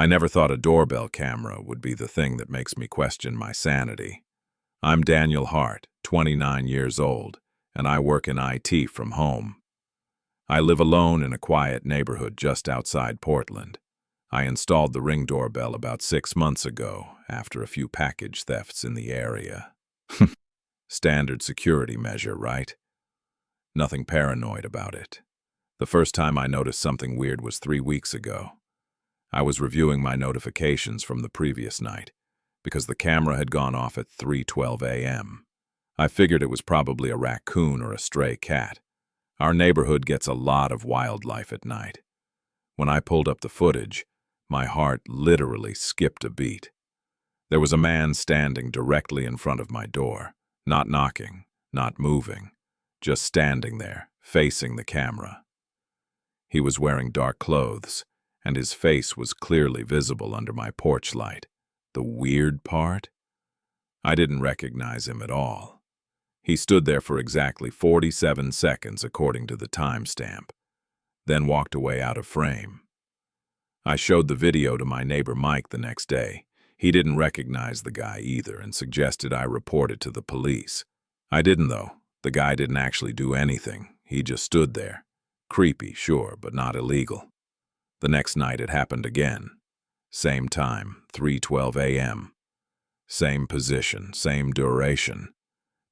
I never thought a doorbell camera would be the thing that makes me question my sanity. I'm Daniel Hart, 29 years old, and I work in IT from home. I live alone in a quiet neighborhood just outside Portland. I installed the Ring doorbell about 6 months ago after a few package thefts in the area. Standard security measure, right? Nothing paranoid about it. The first time I noticed something weird was 3 weeks ago. I was reviewing my notifications from the previous night because the camera had gone off at 3:12 a.m. I figured it was probably a raccoon or a stray cat. Our neighborhood gets a lot of wildlife at night. When I pulled up the footage, my heart literally skipped a beat. There was a man standing directly in front of my door, not knocking, not moving, just standing there, facing the camera. He was wearing dark clothes, and his face was clearly visible under my porch light. The weird part? I didn't recognize him at all. He stood there for exactly 47 seconds according to the timestamp, then walked away out of frame. I showed the video to my neighbor Mike the next day. He didn't recognize the guy either and suggested I report it to the police. I didn't though. The guy didn't actually do anything. He just stood there. Creepy, sure, but not illegal. The next night it happened again. Same time, 3:12 a.m. Same position, same duration.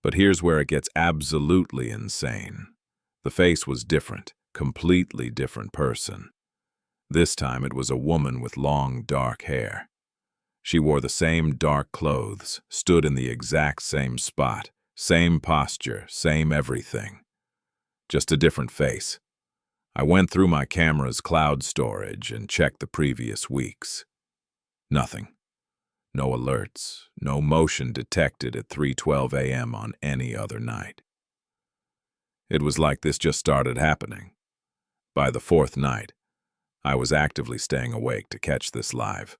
But here's where it gets absolutely insane. The face was different, completely different person. This time it was a woman with long, dark hair. She wore the same dark clothes, stood in the exact same spot, same posture, same everything. Just a different face. I went through my camera's cloud storage and checked the previous weeks. Nothing. No alerts, no motion detected at 3:12 a.m. on any other night. It was like this just started happening. By the fourth night, I was actively staying awake to catch this live.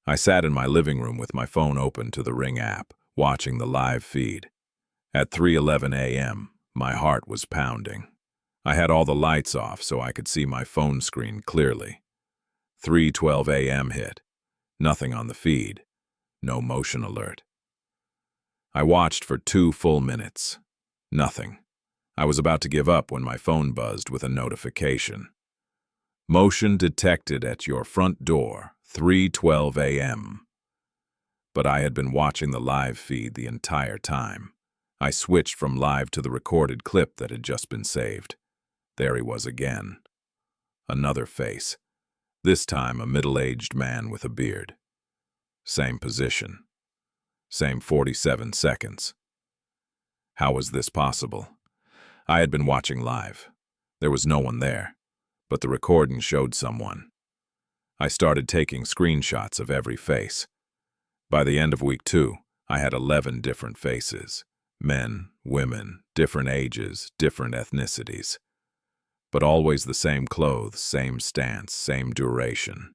I sat in my living room with my phone open to the Ring app, watching the live feed. At 3:11 a.m., my heart was pounding. I had all the lights off so I could see my phone screen clearly. 3:12 a.m. hit. Nothing on the feed. No motion alert. I watched for 2 full minutes. Nothing. I was about to give up when my phone buzzed with a notification. Motion detected at your front door, 3:12 a.m. But I had been watching the live feed the entire time. I switched from live to the recorded clip that had just been saved. There he was again. Another face. This time a middle-aged man with a beard. Same position. Same 47 seconds. How was this possible? I had been watching live. There was no one there, but the recording showed someone. I started taking screenshots of every face. By the end of week 2, I had 11 different faces. Men, women, different ages, different ethnicities. But always the same clothes, same stance, same duration.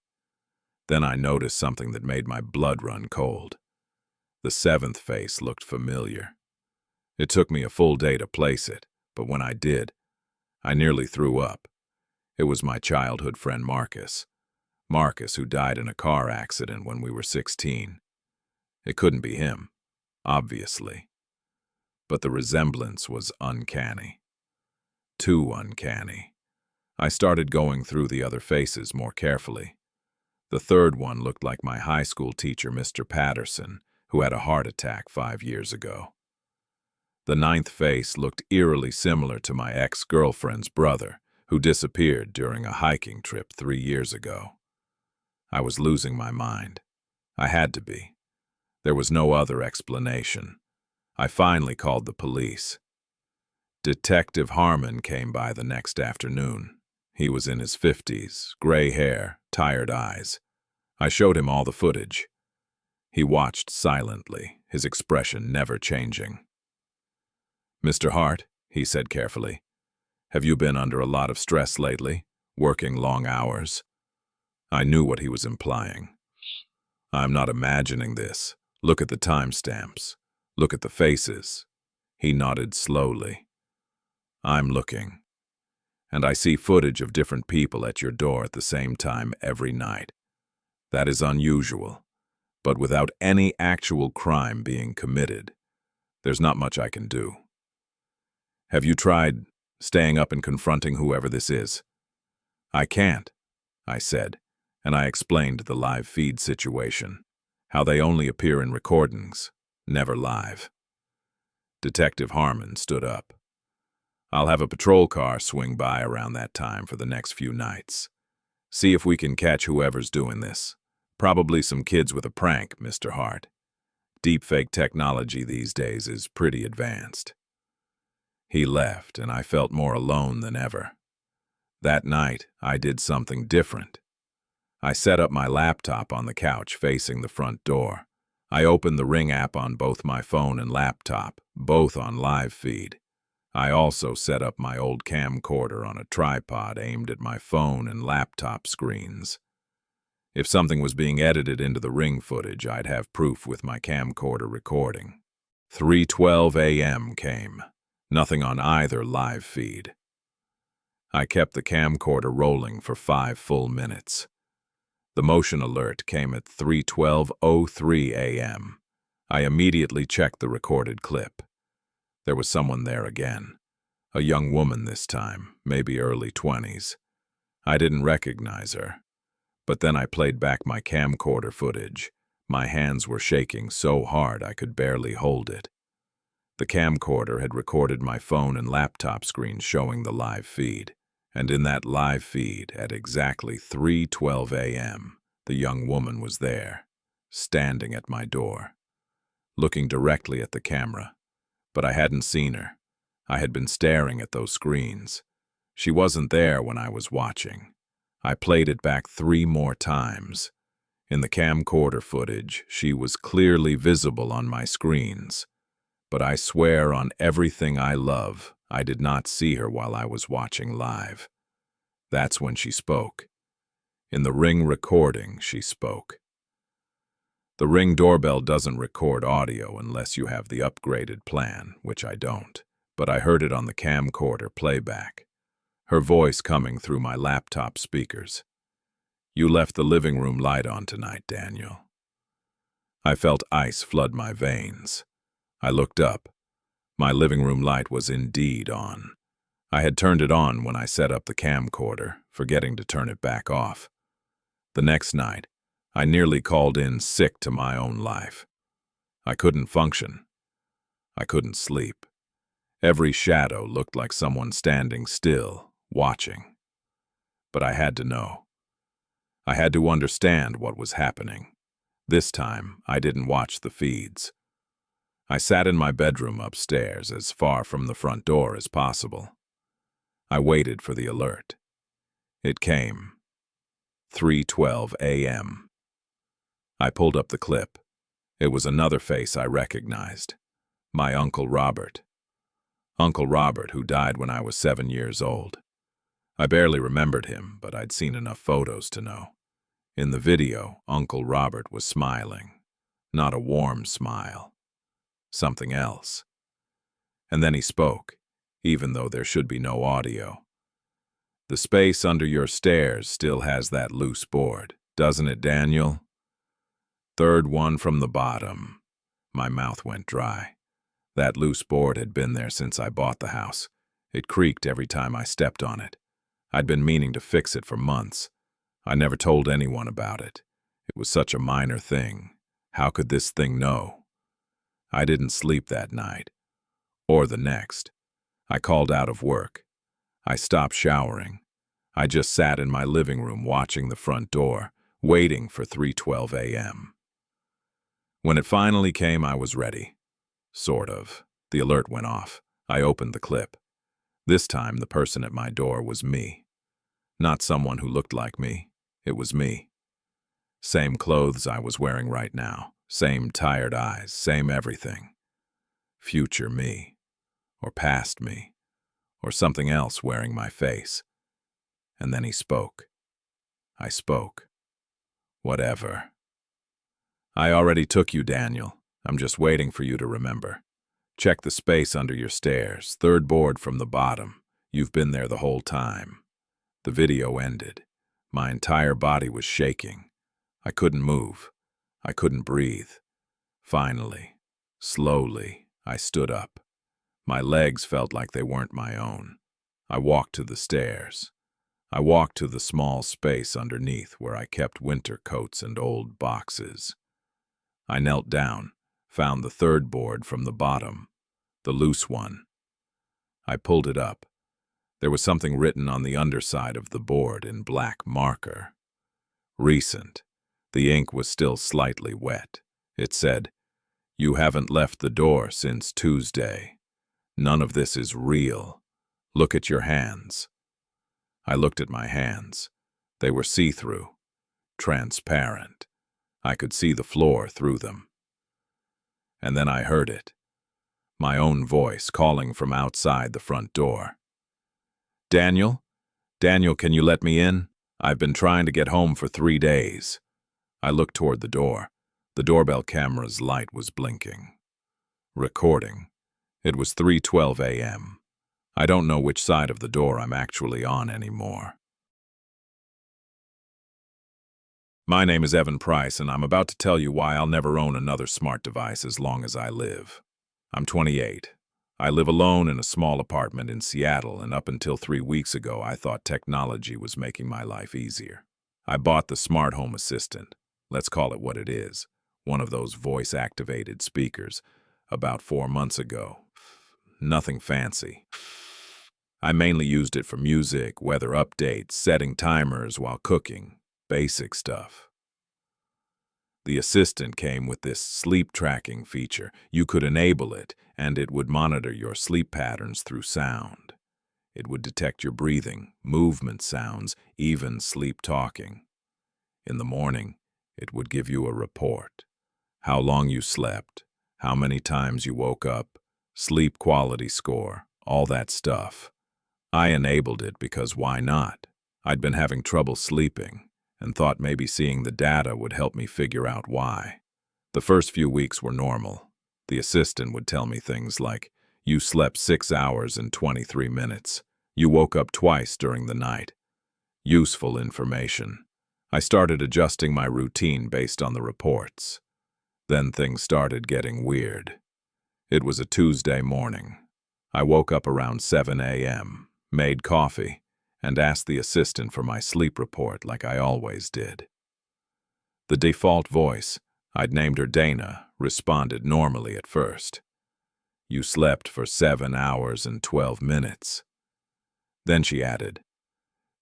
Then I noticed something that made my blood run cold. The 7th face looked familiar. It took me a full day to place it, but when I did, I nearly threw up. It was my childhood friend Marcus. Marcus, who died in a car accident when we were 16. It couldn't be him, obviously. But the resemblance was uncanny. Too uncanny. I started going through the other faces more carefully. The 3rd one looked like my high school teacher, Mr. Patterson, who had a heart attack 5 years ago. The 9th face looked eerily similar to my ex-girlfriend's brother, who disappeared during a hiking trip 3 years ago. I was losing my mind. I had to be. There was no other explanation. I finally called the police. Detective Harmon came by the next afternoon. He was in his 50s, gray hair, tired eyes. I showed him all the footage. He watched silently, his expression never changing. "Mr. Hart," he said carefully, "have you been under a lot of stress lately, working long hours?" I knew what he was implying. "I'm not imagining this. Look at the timestamps. Look at the faces." He nodded slowly. "I'm looking. And I see footage of different people at your door at the same time every night. That is unusual, but without any actual crime being committed, there's not much I can do. Have you tried staying up and confronting whoever this is? I can't, I said, and I explained the live feed situation, how they only appear in recordings, never live. Detective Harmon stood up. I'll have a patrol car swing by around that time for the next few nights. See if we can catch whoever's doing this. Probably some kids with a prank, Mr. Hart. Deepfake technology these days is pretty advanced. He left, and I felt more alone than ever. That night, I did something different. I set up my laptop on the couch facing the front door. I opened the Ring app on both my phone and laptop, both on live feed. I also set up my old camcorder on a tripod aimed at my phone and laptop screens. If something was being edited into the Ring footage, I'd have proof with my camcorder recording. 3:12 a.m. came. Nothing on either live feed. I kept the camcorder rolling for 5 full minutes. The motion alert came at 3:12:03 a.m. I immediately checked the recorded clip. There was someone there again. A young woman this time, maybe early 20s. I didn't recognize her. But then I played back my camcorder footage. My hands were shaking so hard I could barely hold it. The camcorder had recorded my phone and laptop screens showing the live feed. And in that live feed, at exactly 3:12 a.m., the young woman was there, standing at my door, looking directly at the camera. But I hadn't seen her. I had been staring at those screens. She wasn't there when I was watching. I played it back 3 more times. In the camcorder footage, she was clearly visible on my screens. But I swear on everything I love, I did not see her while I was watching live. That's when she spoke. In the Ring recording, she spoke. The Ring doorbell doesn't record audio unless you have the upgraded plan, which I don't, but I heard it on the camcorder playback. Her voice coming through my laptop speakers. You left the living room light on tonight, Daniel. I felt ice flood my veins. I looked up. My living room light was indeed on. I had turned it on when I set up the camcorder, forgetting to turn it back off. The next night, I nearly called in sick to my own life. I couldn't function. I couldn't sleep. Every shadow looked like someone standing still, watching. But I had to know. I had to understand what was happening. This time, I didn't watch the feeds. I sat in my bedroom upstairs, as far from the front door as possible. I waited for the alert. It came. 3:12 a.m. I pulled up the clip. It was another face I recognized. My Uncle Robert. Uncle Robert, who died when I was 7 years old. I barely remembered him, but I'd seen enough photos to know. In the video, Uncle Robert was smiling. Not a warm smile. Something else. And then he spoke, even though there should be no audio. The space under your stairs still has that loose board, doesn't it, Daniel? Third one from the bottom. My mouth went dry. That loose board had been there since I bought the house. It creaked every time I stepped on it. I'd been meaning to fix it for months. I never told anyone about it. It was such a minor thing. How could this thing know? I didn't sleep that night. Or the next. I called out of work. I stopped showering. I just sat in my living room watching the front door, waiting for 3:12 a.m. When it finally came, I was ready. Sort of. The alert went off. I opened the clip. This time, the person at my door was me. Not someone who looked like me. It was me. Same clothes I was wearing right now. Same tired eyes. Same everything. Future me. Or past me. Or something else wearing my face. And then he spoke. I spoke. Whatever. I already took you, Daniel. I'm just waiting for you to remember. Check the space under your stairs, third board from the bottom. You've been there the whole time. The video ended. My entire body was shaking. I couldn't move. I couldn't breathe. Finally, slowly, I stood up. My legs felt like they weren't my own. I walked to the stairs. I walked to the small space underneath where I kept winter coats and old boxes. I knelt down, found the third board from the bottom, the loose one. I pulled it up. There was something written on the underside of the board in black marker. Recent. The ink was still slightly wet. It said, "You haven't left the door since Tuesday. None of this is real. Look at your hands." I looked at my hands. They were see-through, transparent. I could see the floor through them. And then I heard it. My own voice calling from outside the front door. "Daniel? Daniel, can you let me in? I've been trying to get home for 3 days." I looked toward the door. The doorbell camera's light was blinking. Recording. It was 3:12 a.m. I don't know which side of the door I'm actually on anymore. My name is Evan Price, and I'm about to tell you why I'll never own another smart device as long as I live. I'm 28. I live alone in a small apartment in Seattle, and up until 3 weeks ago, I thought technology was making my life easier. I bought the smart home assistant. Let's call it what it is. One of those voice-activated speakers, about 4 months ago. Nothing fancy. I mainly used it for music, weather updates, setting timers while cooking. Basic stuff. The assistant came with this sleep tracking feature. You could enable it, and it would monitor your sleep patterns through sound. It would detect your breathing, movement sounds, even sleep talking. In the morning, it would give you a report. How long you slept, how many times you woke up, sleep quality score, all that stuff. I enabled it because why not? I'd been having trouble sleeping and thought maybe seeing the data would help me figure out why. The first few weeks were normal. The assistant would tell me things like, "You slept 6 hours and 23 minutes. You woke up twice during the night." Useful information. I started adjusting my routine based on the reports. Then things started getting weird. It was a Tuesday morning. I woke up around 7 a.m., made coffee, and asked the assistant for my sleep report like I always did. The default voice, I'd named her Dana, responded normally at first. "You slept for 7 hours and 12 minutes. Then she added,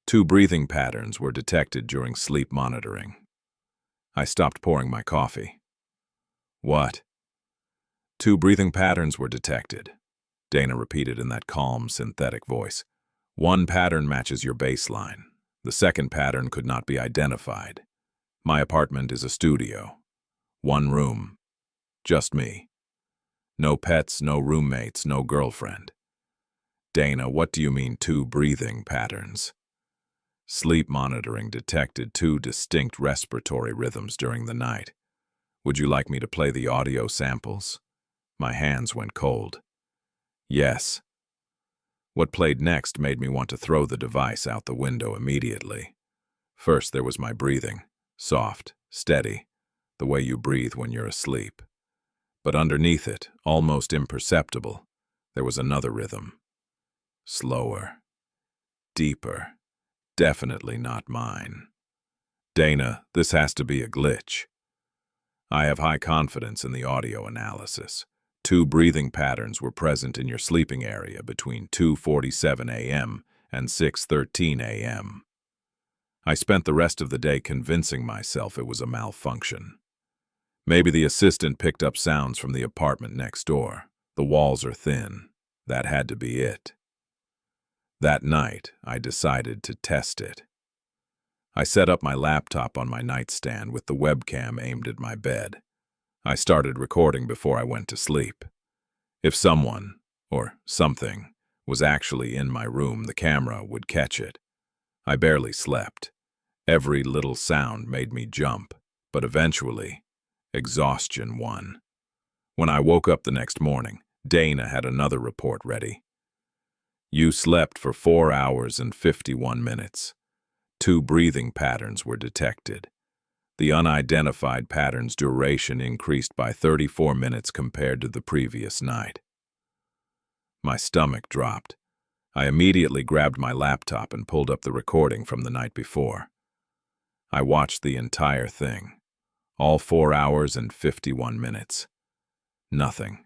2 breathing patterns were detected during sleep monitoring. I stopped pouring my coffee. "What?" 2 breathing patterns were detected, Dana repeated in that calm, synthetic voice. "One pattern matches your baseline. The second pattern could not be identified. My apartment is a studio. 1 room. Just me. No pets, no roommates, no girlfriend." "Dana, what do you mean 2 breathing patterns?" "Sleep monitoring detected 2 distinct respiratory rhythms during the night. Would you like me to play the audio samples?" My hands went cold. "Yes." What played next made me want to throw the device out the window immediately. First, there was my breathing. Soft, steady, the way you breathe when you're asleep. But underneath it, almost imperceptible, there was another rhythm. Slower. Deeper. Definitely not mine. "Dana, this has to be a glitch." I have high confidence in the audio analysis. 2 breathing patterns were present in your sleeping area between 2:47 a.m. and 6:13 a.m. I spent the rest of the day convincing myself it was a malfunction. Maybe the assistant picked up sounds from the apartment next door. The walls are thin. That had to be it. That night, I decided to test it. I set up my laptop on my nightstand with the webcam aimed at my bed. I started recording before I went to sleep. If someone, or something, was actually in my room, the camera would catch it. I barely slept. Every little sound made me jump, but eventually, exhaustion won. When I woke up the next morning, Dana had another report ready. "You slept for 4 hours and 51 minutes. 2 breathing patterns were detected. The unidentified pattern's duration increased by 34 minutes compared to the previous night. My stomach dropped. I immediately grabbed my laptop and pulled up the recording from the night before. I watched the entire thing, all 4 hours and 51 minutes. Nothing.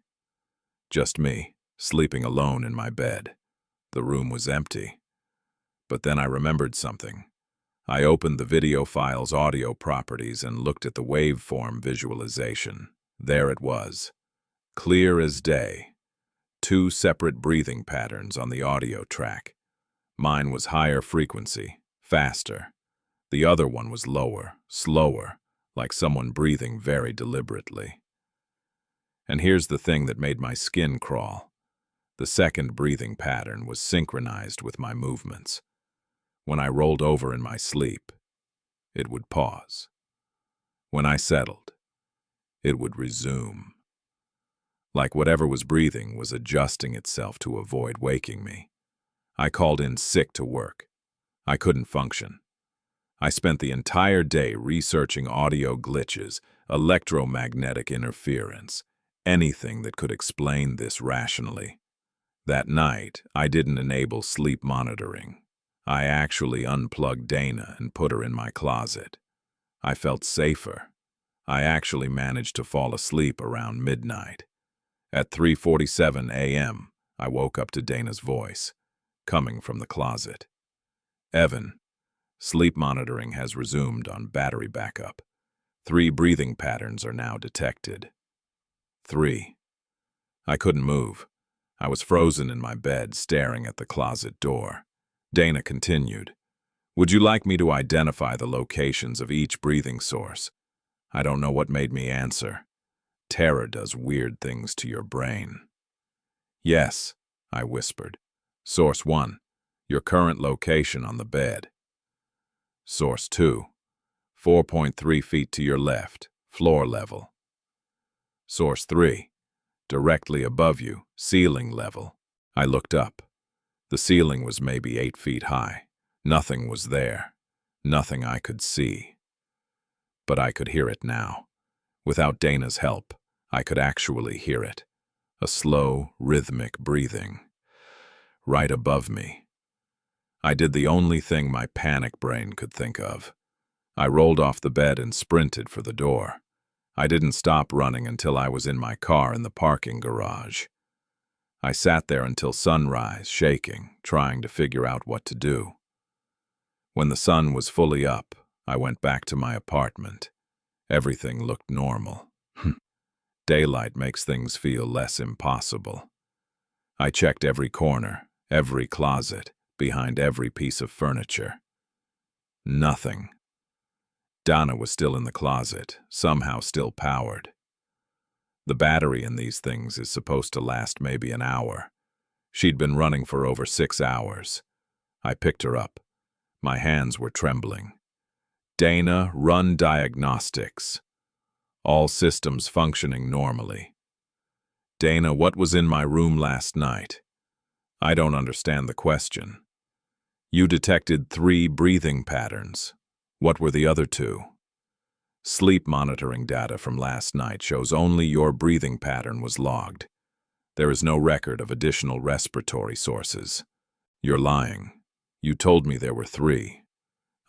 Just me, sleeping alone in my bed. The room was empty. But then I remembered something. I opened the video file's audio properties and looked at the waveform visualization. There it was, clear as day. 2 separate breathing patterns on the audio track. Mine was higher frequency, faster. The other one was lower, slower, like someone breathing very deliberately. And here's the thing that made my skin crawl. The second breathing pattern was synchronized with my movements. When I rolled over in my sleep, it would pause. When I settled, it would resume. Like whatever was breathing was adjusting itself to avoid waking me. I called in sick to work. I couldn't function. I spent the entire day researching audio glitches, electromagnetic interference, anything that could explain this rationally. That night, I didn't enable sleep monitoring. I actually unplugged Dana and put her in my closet. I felt safer. I actually managed to fall asleep around midnight. At 3:47 a.m., I woke up to Dana's voice, coming from the closet. "Evan, sleep monitoring has resumed on battery backup. 3 breathing patterns are now detected." 3. I couldn't move. I was frozen in my bed, staring at the closet door. Dana continued, "Would you like me to identify the locations of each breathing source?" I don't know what made me answer. Terror does weird things to your brain. "Yes," I whispered. "Source 1, your current location on the bed. Source 2, 4.3 feet to your left, floor level. Source 3, directly above you, ceiling level." I looked up. The ceiling was maybe 8 feet high. Nothing was there. Nothing I could see. But I could hear it now. Without Dana's help, I could actually hear it. A slow, rhythmic breathing. Right above me. I did the only thing my panic brain could think of. I rolled off the bed and sprinted for the door. I didn't stop running until I was in my car in the parking garage. I sat there until sunrise, shaking, trying to figure out what to do. When the sun was fully up, I went back to my apartment. Everything looked normal. Daylight makes things feel less impossible. I checked every corner, every closet, behind every piece of furniture. Nothing. Donna was still in the closet, somehow still powered. The battery in these things is supposed to last maybe an hour. She'd been running for over 6 hours. I picked her up. My hands were trembling. "Dana, run diagnostics. All systems functioning normally." "Dana, what was in my room last night?" "I don't understand the question." "You detected 3 breathing patterns. What were the other 2? "Sleep monitoring data from last night shows only your breathing pattern was logged. There is no record of additional respiratory sources." "You're lying. You told me there were 3.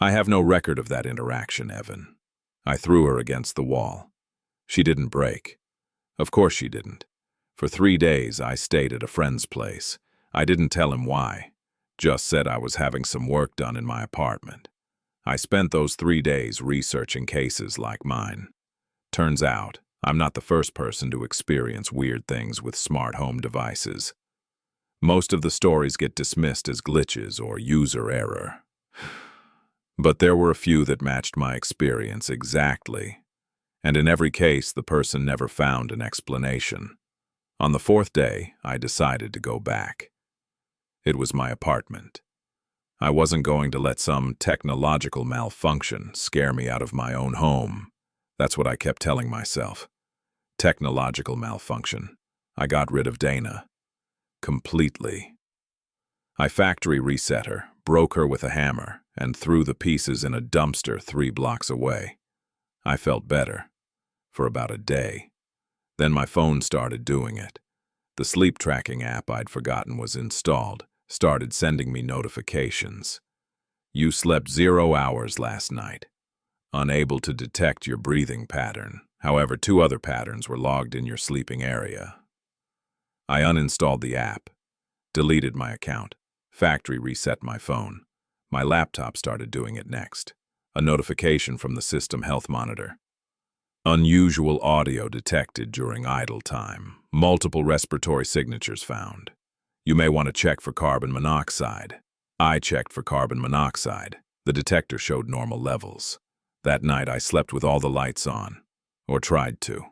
"I have no record of that interaction, Evan." I threw her against the wall. She didn't break. Of course she didn't. For 3 days I stayed at a friend's place. I didn't tell him why. Just said I was having some work done in my apartment. I spent those 3 days researching cases like mine. Turns out, I'm not the first person to experience weird things with smart home devices. Most of the stories get dismissed as glitches or user error. But there were a few that matched my experience exactly. And in every case, the person never found an explanation. On the 4th day, I decided to go back. It was my apartment. I wasn't going to let some technological malfunction scare me out of my own home. That's what I kept telling myself. Technological malfunction. I got rid of Dana. Completely. I factory reset her, broke her with a hammer, and threw the pieces in a dumpster 3 blocks away. I felt better for about a day. Then my phone started doing it. The sleep tracking app I'd forgotten was installed started sending me notifications. You slept 0 hours last night. Unable to detect your breathing pattern. However, 2 other patterns were logged in your sleeping area. I uninstalled the app, deleted my account, factory reset my phone. My laptop started doing it next. A notification from the system health monitor. Unusual audio detected during idle time. Multiple respiratory signatures found. You may want to check for carbon monoxide. I checked for carbon monoxide. The detector showed normal levels. That night I slept with all the lights on, or tried to.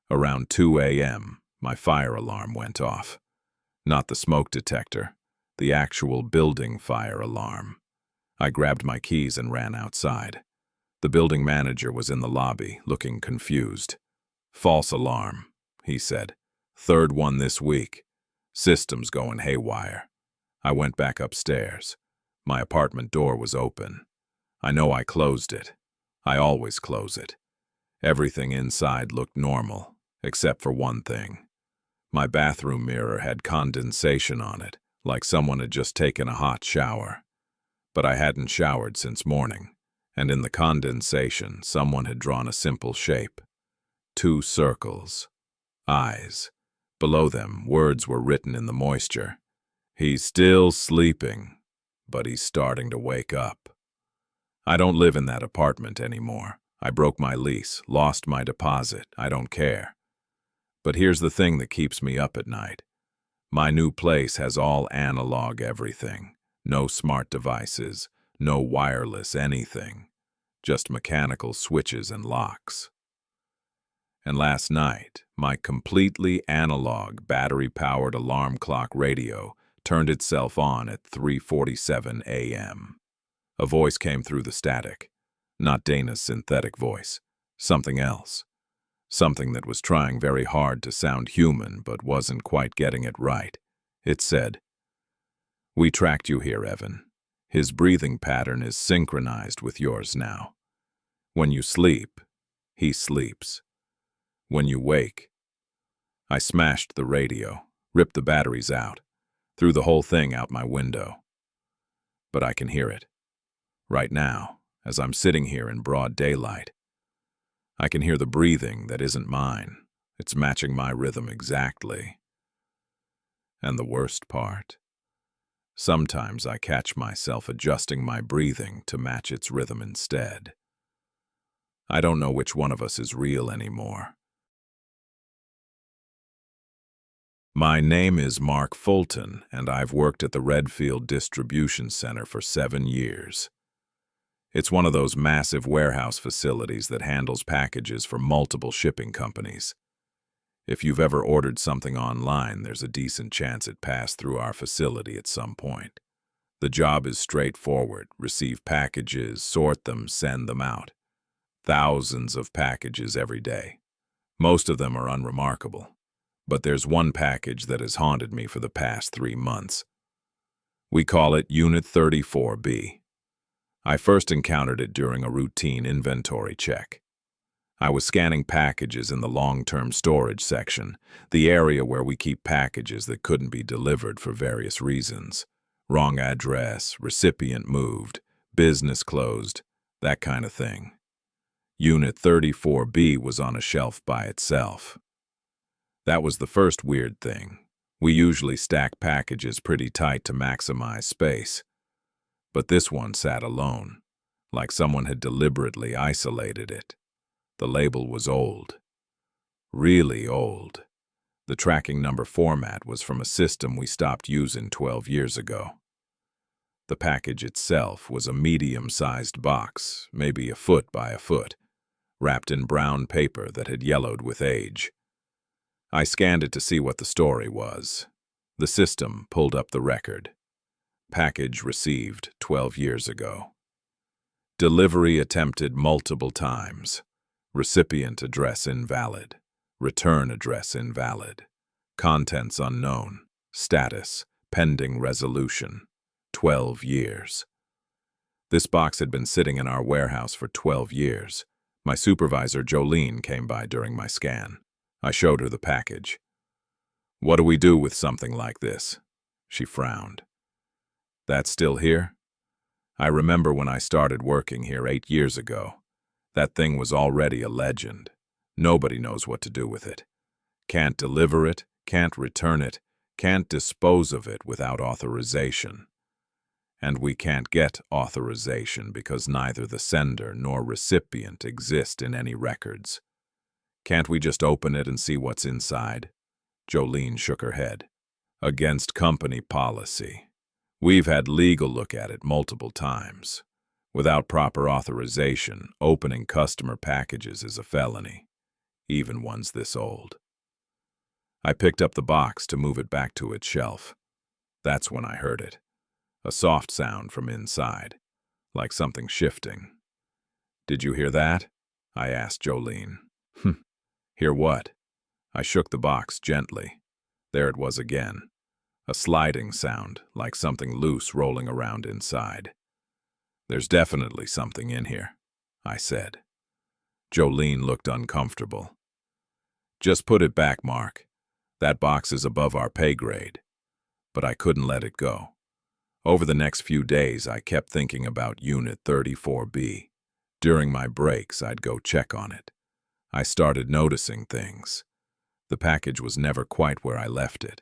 Around 2 a.m., my fire alarm went off. Not the smoke detector, the actual building fire alarm. I grabbed my keys and ran outside. The building manager was in the lobby, looking confused. "False alarm," he said. "Third one this week. System's going haywire." I went back upstairs. My apartment door was open. I know I closed it. I always close it. Everything inside looked normal, except for one thing. My bathroom mirror had condensation on it, like someone had just taken a hot shower. But I hadn't showered since morning, and in the condensation, someone had drawn a simple shape. 2 circles. Eyes. Below them, words were written in the moisture. "He's still sleeping, but he's starting to wake up." I don't live in that apartment anymore. I broke my lease, lost my deposit. I don't care. But here's the thing that keeps me up at night. My new place has all analog everything. No smart devices, no wireless anything. Just mechanical switches and locks. And last night, my completely analog, battery-powered alarm clock radio turned itself on at 3:47 a.m. A voice came through the static. Not Dana's synthetic voice. Something else. Something that was trying very hard to sound human but wasn't quite getting it right. It said, "We tracked you here, Evan. His breathing pattern is synchronized with yours now. When you sleep, he sleeps. When you wake." I smashed the radio, ripped the batteries out, threw the whole thing out my window. But I can hear it. Right now, as I'm sitting here in broad daylight, I can hear the breathing that isn't mine. It's matching my rhythm exactly. And the worst part? Sometimes I catch myself adjusting my breathing to match its rhythm instead. I don't know which one of us is real anymore. My name is Mark Fulton, and I've worked at the Redfield Distribution Center for 7 years. It's one of those massive warehouse facilities that handles packages for multiple shipping companies. If you've ever ordered something online, there's a decent chance it passed through our facility at some point. The job is straightforward. Receive packages, sort them, send them out. Thousands of packages every day. Most of them are unremarkable. But there's one package that has haunted me for the past 3 months. We call it Unit 34B. I first encountered it during a routine inventory check. I was scanning packages in the long-term storage section, the area where we keep packages that couldn't be delivered for various reasons. Wrong address, recipient moved, business closed, that kind of thing. Unit 34B was on a shelf by itself. That was the first weird thing. We usually stack packages pretty tight to maximize space. But this one sat alone, like someone had deliberately isolated it. The label was old. Really old. The tracking number format was from a system we stopped using 12 years ago. The package itself was a medium-sized box, maybe a foot by a foot, wrapped in brown paper that had yellowed with age. I scanned it to see what the story was. The system pulled up the record. Package received 12 years ago. Delivery attempted multiple times. Recipient address invalid. Return address invalid. Contents unknown. Status pending resolution. 12 years. This box had been sitting in our warehouse for 12 years, My supervisor, Jolene, came by during my scan. I showed her the package. "What do we do with something like this?" She frowned. "That's still here?" I remember when I started working here 8 years ago. That thing was already a legend. Nobody knows what to do with it. Can't deliver it, can't return it, can't dispose of it without authorization. And we can't get authorization because neither the sender nor recipient exist in any records. Can't we just open it and see what's inside? Jolene shook her head. Against company policy. We've had legal look at it multiple times. Without proper authorization, opening customer packages is a felony, even ones this old. I picked up the box to move it back to its shelf. That's when I heard it. A soft sound from inside, like something shifting. "Did you hear that?" I asked Jolene. "Hear what?" I shook the box gently. There it was again. A sliding sound, like something loose rolling around inside. "There's definitely something in here," I said. Jolene looked uncomfortable. "Just put it back, Mark. That box is above our pay grade." But I couldn't let it go. Over the next few days, I kept thinking about Unit 34B. During my breaks, I'd go check on it. I started noticing things. The package was never quite where I left it.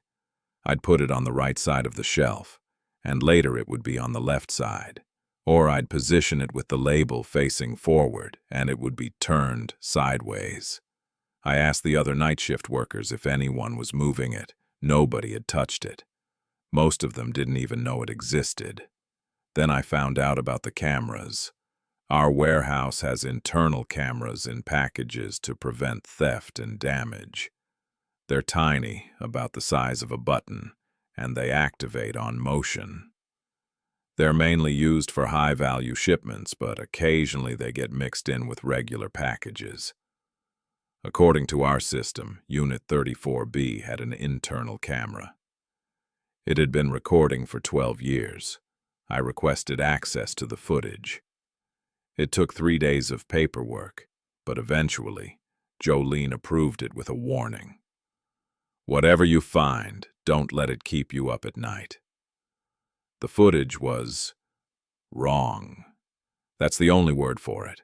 I'd put it on the right side of the shelf, and later it would be on the left side. Or I'd position it with the label facing forward, and it would be turned sideways. I asked the other night shift workers if anyone was moving it. Nobody had touched it. Most of them didn't even know it existed. Then I found out about the cameras. Our warehouse has internal cameras in packages to prevent theft and damage. They're tiny, about the size of a button, and they activate on motion. They're mainly used for high-value shipments, but occasionally they get mixed in with regular packages. According to our system, Unit 34B had an internal camera. It had been recording for 12 years. I requested access to the footage. It took 3 days of paperwork, but eventually, Jolene approved it with a warning. "Whatever you find, don't let it keep you up at night." The footage was wrong. That's the only word for it.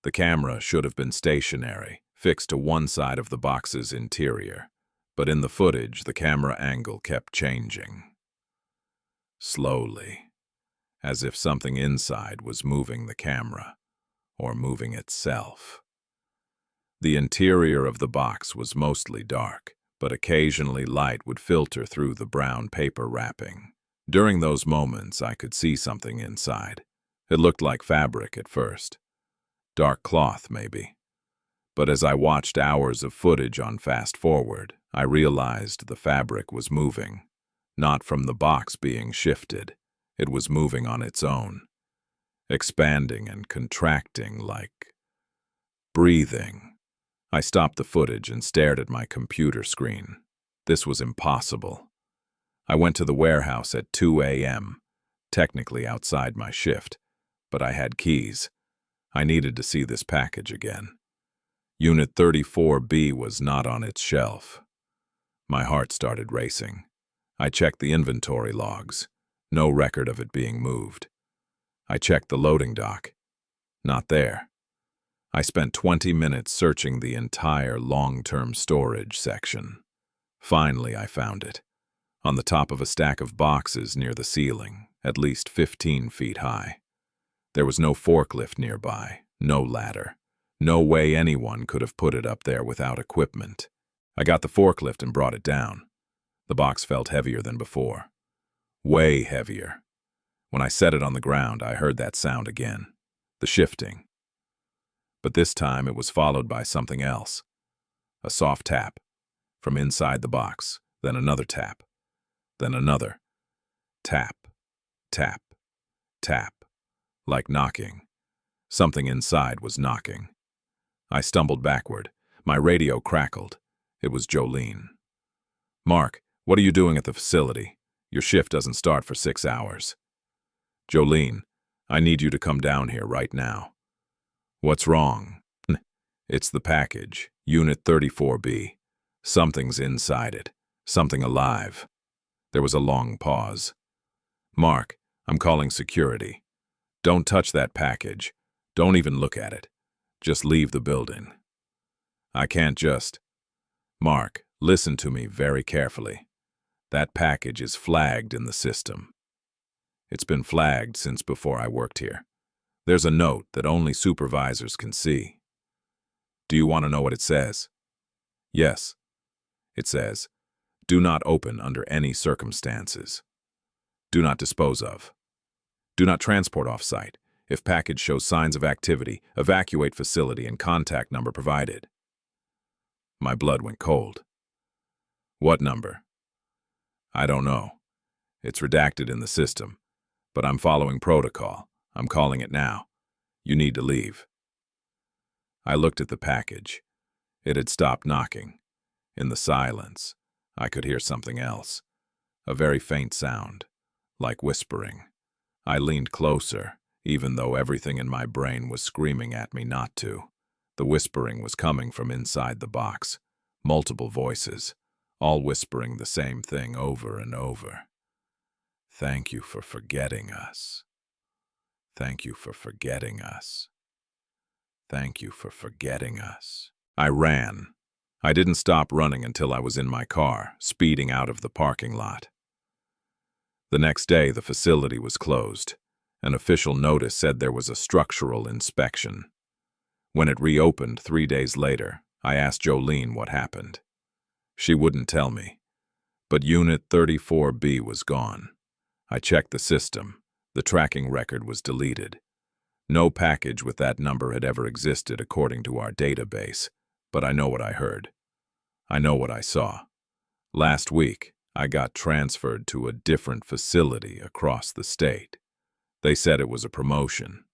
The camera should have been stationary, fixed to one side of the box's interior, but in the footage, the camera angle kept changing. Slowly, as if something inside was moving the camera, or moving itself. The interior of the box was mostly dark, but occasionally light would filter through the brown paper wrapping. During those moments, I could see something inside. It looked like fabric at first. Dark cloth, maybe. But as I watched hours of footage on fast forward, I realized the fabric was moving. Not from the box being shifted. It was moving on its own. Expanding and contracting like breathing. I stopped the footage and stared at my computer screen. This was impossible. I went to the warehouse at 2 a.m., technically outside my shift, but I had keys. I needed to see this package again. Unit 34B was not on its shelf. My heart started racing. I checked the inventory logs. No record of it being moved. I checked the loading dock. Not there. I spent 20 minutes searching the entire long-term storage section. Finally, I found it. On the top of a stack of boxes near the ceiling, at least 15 feet high. There was no forklift nearby, no ladder. No way anyone could have put it up there without equipment. I got the forklift and brought it down. The box felt heavier than before. Way heavier. When I set it on the ground, I heard that sound again. The shifting. But this time it was followed by something else. A soft tap. From inside the box. Then another tap. Then another. Tap. Tap. Tap. Like knocking. Something inside was knocking. I stumbled backward. My radio crackled. It was Jolene. "Mark, what are you doing at the facility? Your shift doesn't start for 6 hours." "Jolene, I need you to come down here right now." "What's wrong?" It's the package, Unit 34B. Something's inside it. Something alive. There was a long pause. Mark, I'm calling security. Don't touch that package. Don't even look at it. Just leave the building. I can't just... Mark, listen to me very carefully. That package is flagged in the system. It's been flagged since before I worked here. There's a note that only supervisors can see. Do you want to know what it says? Yes. It says, do not open under any circumstances. Do not dispose of. Do not transport off-site. If package shows signs of activity, evacuate facility and contact number provided. My blood went cold. What number? I don't know. It's redacted in the system, but I'm following protocol. I'm calling it now. You need to leave. I looked at the package. It had stopped knocking. In the silence, I could hear something else. A very faint sound, like whispering. I leaned closer, even though everything in my brain was screaming at me not to. The whispering was coming from inside the box. Multiple voices, all whispering the same thing over and over. Thank you for forgetting us. Thank you for forgetting us. Thank you for forgetting us. I ran. I didn't stop running until I was in my car, speeding out of the parking lot. The next day, the facility was closed. An official notice said there was a structural inspection. When it reopened 3 days later, I asked Jolene what happened. She wouldn't tell me. But Unit 34B was gone. I checked the system. The tracking record was deleted. No package with that number had ever existed according to our database, but I know what I heard. I know what I saw. Last week, I got transferred to a different facility across the state. They said it was a promotion.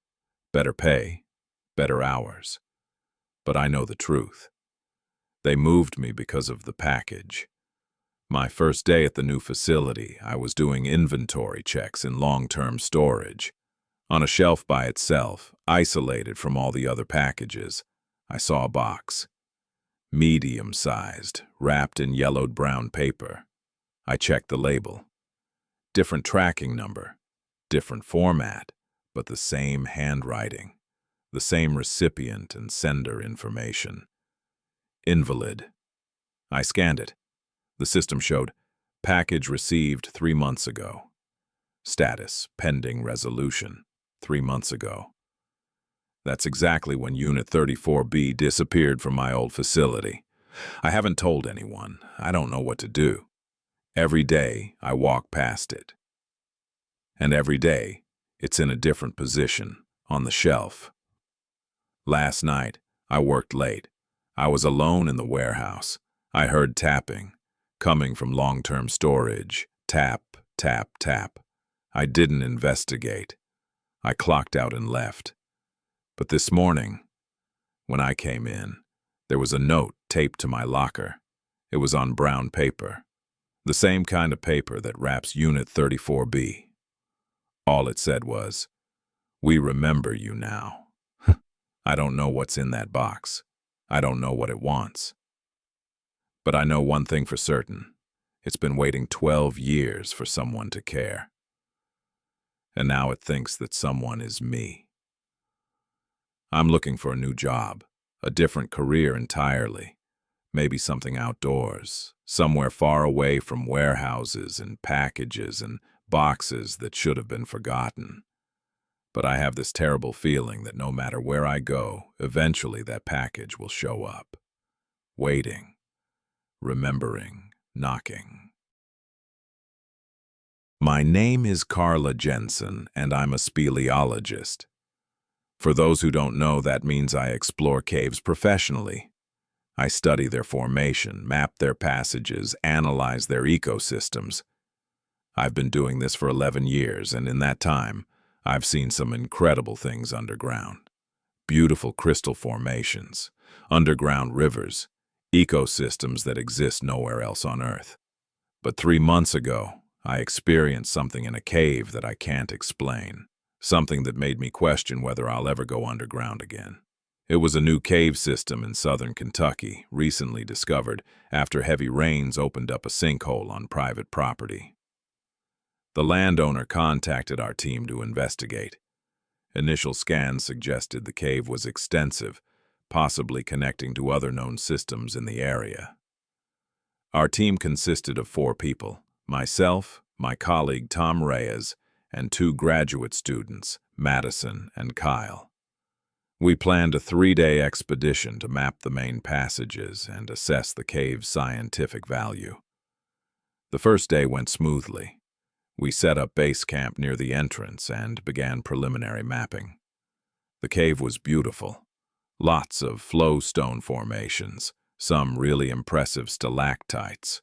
Better pay, better hours. But I know the truth. They moved me because of the package. My first day at the new facility, I was doing inventory checks in long-term storage. On a shelf by itself, isolated from all the other packages, I saw a box. Medium-sized, wrapped in yellowed brown paper. I checked the label. Different tracking number, different format, but the same handwriting, the same recipient and sender information. Invalid. I scanned it. The system showed, package received 3 months ago. Status, pending resolution, 3 months ago. That's exactly when Unit 34B disappeared from my old facility. I haven't told anyone. I don't know what to do. Every day, I walk past it. And every day, it's in a different position, on the shelf. Last night, I worked late. I was alone in the warehouse. I heard tapping, coming from long-term storage. Tap, tap, tap. I didn't investigate. I clocked out and left. But this morning, when I came in, there was a note taped to my locker. It was on brown paper. The same kind of paper that wraps Unit 34B. All it said was, "We remember you now." I don't know what's in that box. I don't know what it wants. But I know one thing for certain. It's been waiting 12 years for someone to care. And now it thinks that someone is me. I'm looking for a new job, a different career entirely. Maybe something outdoors, somewhere far away from warehouses and packages and boxes that should have been forgotten. But I have this terrible feeling that no matter where I go, eventually that package will show up. Waiting, remembering, knocking. My name is Carla Jensen, and I'm a speleologist. For those who don't know, that means I explore caves professionally. I study their formation, map their passages, analyze their ecosystems. I've been doing this for 11 years, and in that time, I've seen some incredible things underground. Beautiful crystal formations, underground rivers, ecosystems that exist nowhere else on Earth. But 3 months ago, I experienced something in a cave that I can't explain, something that made me question whether I'll ever go underground again. It was a new cave system in southern Kentucky, recently discovered after heavy rains opened up a sinkhole on private property. The landowner contacted our team to investigate. Initial scans suggested the cave was extensive, possibly connecting to other known systems in the area. Our team consisted of 4 people: myself, my colleague Tom Reyes, and 2 graduate students, Madison and Kyle. We planned a 3-day expedition to map the main passages and assess the cave's scientific value. The first day went smoothly. We set up base camp near the entrance and began preliminary mapping. The cave was beautiful. Lots of flowstone formations, some really impressive stalactites.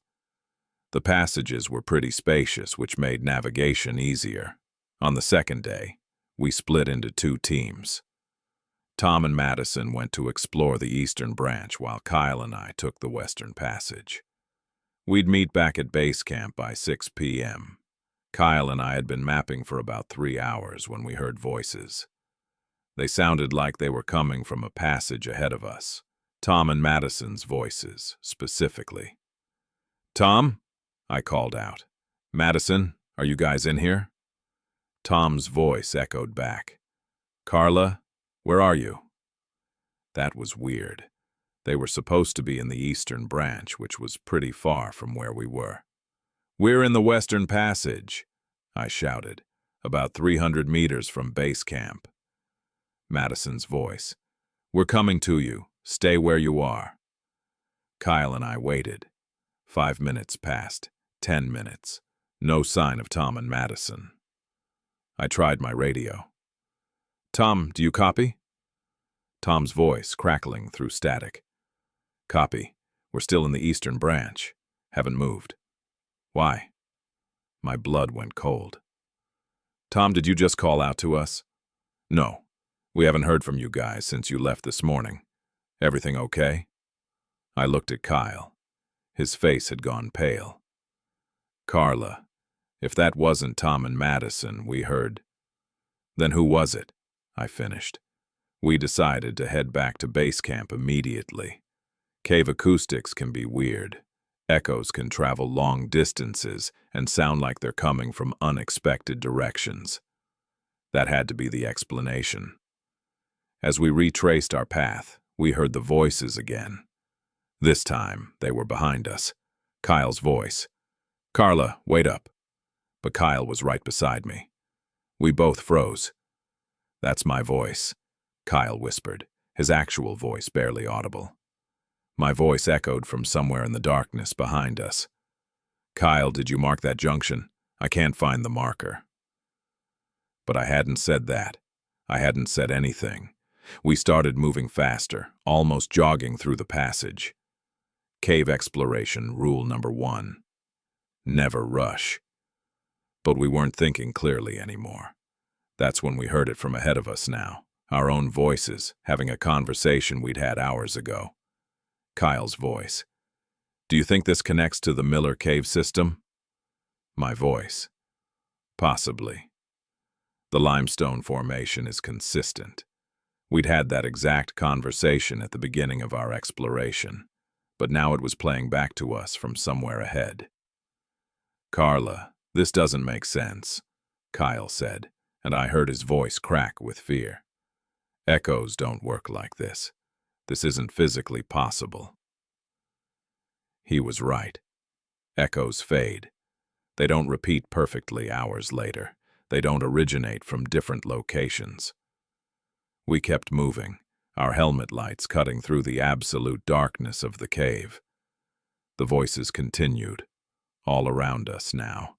The passages were pretty spacious, which made navigation easier. On the second day, we split into 2 teams. Tom and Madison went to explore the eastern branch while Kyle and I took the western passage. We'd meet back at base camp by 6 p.m. Kyle and I had been mapping for about 3 hours when we heard voices. They sounded like they were coming from a passage ahead of us. Tom and Madison's voices, specifically. "Tom?" I called out. "Madison, are you guys in here?" Tom's voice echoed back. "Carla, where are you?" That was weird. They were supposed to be in the eastern branch, which was pretty far from where we were. "We're in the western passage," I shouted, "about 300 meters from base camp." Madison's voice. "We're coming to you. Stay where you are." Kyle and I waited. 5 minutes passed, 10 minutes. No sign of Tom and Madison. I tried my radio. "Tom, do you copy?" Tom's voice crackling through static. "Copy. We're still in the eastern branch. Haven't moved." "Why?" My blood went cold. "Tom, did you just call out to us?" "No. We haven't heard from you guys since you left this morning. Everything okay?" I looked at Kyle. His face had gone pale. "Carla, if that wasn't Tom and Madison, we heard." "Then who was it?" I finished. We decided to head back to base camp immediately. Cave acoustics can be weird. Echoes can travel long distances and sound like they're coming from unexpected directions. That had to be the explanation. As we retraced our path, we heard the voices again. This time, they were behind us. Kyle's voice. "Carla, wait up." But Kyle was right beside me. We both froze. "That's my voice," Kyle whispered, his actual voice barely audible. My voice echoed from somewhere in the darkness behind us. "Kyle, did you mark that junction? I can't find the marker." But I hadn't said that. I hadn't said anything. We started moving faster, almost jogging through the passage. Cave exploration rule number 1. Never rush. But we weren't thinking clearly anymore. That's when we heard it from ahead of us now, our own voices, having a conversation we'd had hours ago. Kyle's voice. "Do you think this connects to the Miller Cave system?" My voice. "Possibly. The limestone formation is consistent. We'd had that exact conversation at the beginning of our exploration, but now it was playing back to us from somewhere ahead." "Carla, this doesn't make sense," Kyle said, and I heard his voice crack with fear. "Echoes don't work like this. This isn't physically possible." He was right. Echoes fade. They don't repeat perfectly hours later. They don't originate from different locations. We kept moving, our helmet lights cutting through the absolute darkness of the cave. The voices continued, all around us now.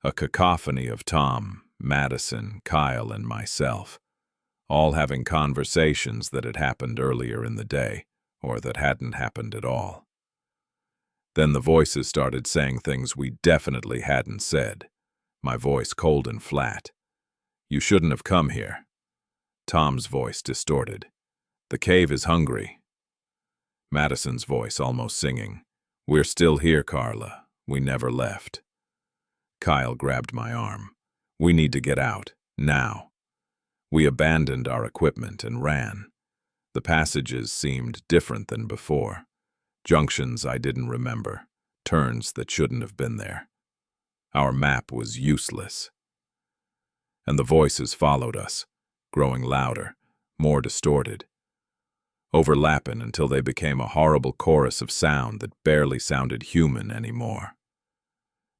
A cacophony of Tom, Madison, Kyle, and myself, all having conversations that had happened earlier in the day, or that hadn't happened at all. Then the voices started saying things we definitely hadn't said, my voice cold and flat. "You shouldn't have come here." Tom's voice distorted. "The cave is hungry." Madison's voice almost singing. "We're still here, Carla. We never left." Kyle grabbed my arm. "We need to get out, now." We abandoned our equipment and ran. The passages seemed different than before. Junctions I didn't remember, turns that shouldn't have been there. Our map was useless. And the voices followed us, growing louder, more distorted, overlapping until they became a horrible chorus of sound that barely sounded human anymore.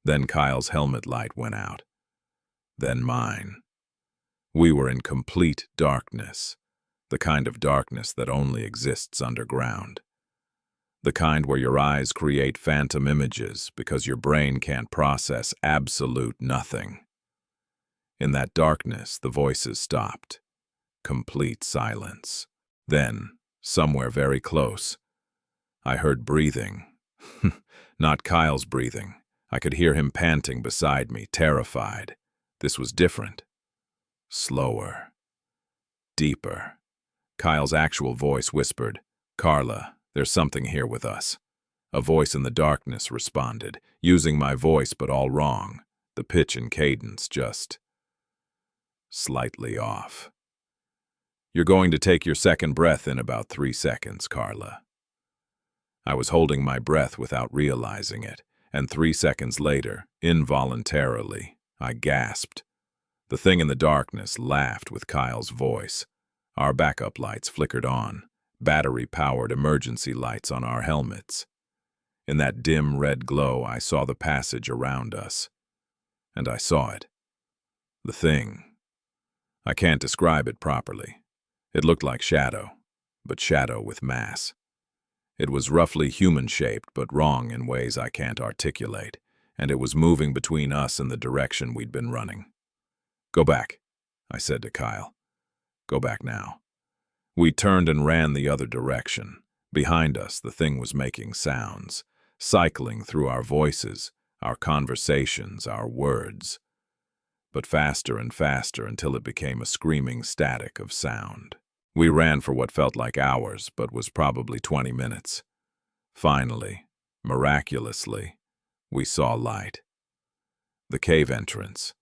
Then Kyle's helmet light went out. Then mine. We were in complete darkness, the kind of darkness that only exists underground. The kind where your eyes create phantom images because your brain can't process absolute nothing. In that darkness, the voices stopped. Complete silence. Then, somewhere very close, I heard breathing. Not Kyle's breathing. I could hear him panting beside me, terrified. This was different. Slower. Deeper. Kyle's actual voice whispered, "Carla, there's something here with us." A voice in the darkness responded, using my voice but all wrong. The pitch and cadence just slightly off. "You're going to take your second breath in about 3 seconds, Carla." I was holding my breath without realizing it, and 3 seconds later, involuntarily, I gasped. The thing in the darkness laughed with Kyle's voice. Our backup lights flickered on, battery-powered emergency lights on our helmets. In that dim red glow, I saw the passage around us. And I saw it. The thing. I can't describe it properly. It looked like shadow, but shadow with mass. It was roughly human-shaped, but wrong in ways I can't articulate, and it was moving between us and the direction we'd been running. "Go back," I said to Kyle. "Go back now." We turned and ran the other direction. Behind us, the thing was making sounds, cycling through our voices, our conversations, our words, but faster and faster until it became a screaming static of sound. We ran for what felt like hours, but was probably 20 minutes. Finally, miraculously, we saw light. The cave entrance.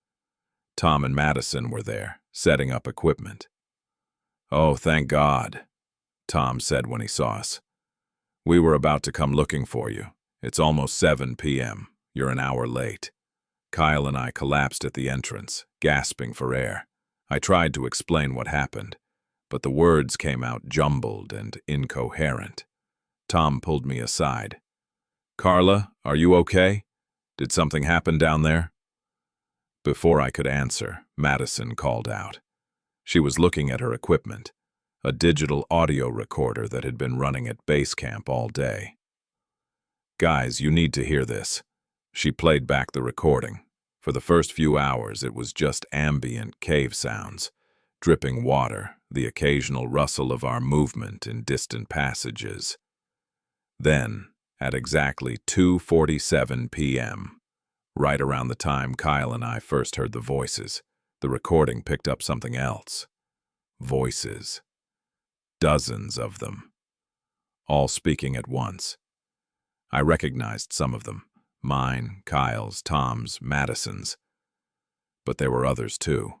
Tom and Madison were there, setting up equipment. "Oh, thank God," Tom said when he saw us. "We were about to come looking for you. It's almost 7 p.m. You're an hour late." Kyle and I collapsed at the entrance, gasping for air. I tried to explain what happened, but the words came out jumbled and incoherent. Tom pulled me aside. "Carla, are you okay? Did something happen down there?" Before I could answer, Madison called out. She was looking at her equipment, a digital audio recorder that had been running at base camp all day. "Guys, you need to hear this." She played back the recording. For the first few hours, it was just ambient cave sounds, dripping water, the occasional rustle of our movement in distant passages. Then, at exactly 2:47 p.m., right around the time Kyle and I first heard the voices, the recording picked up something else. Voices. Dozens of them. All speaking at once. I recognized some of them. Mine, Kyle's, Tom's, Madison's. But there were others too.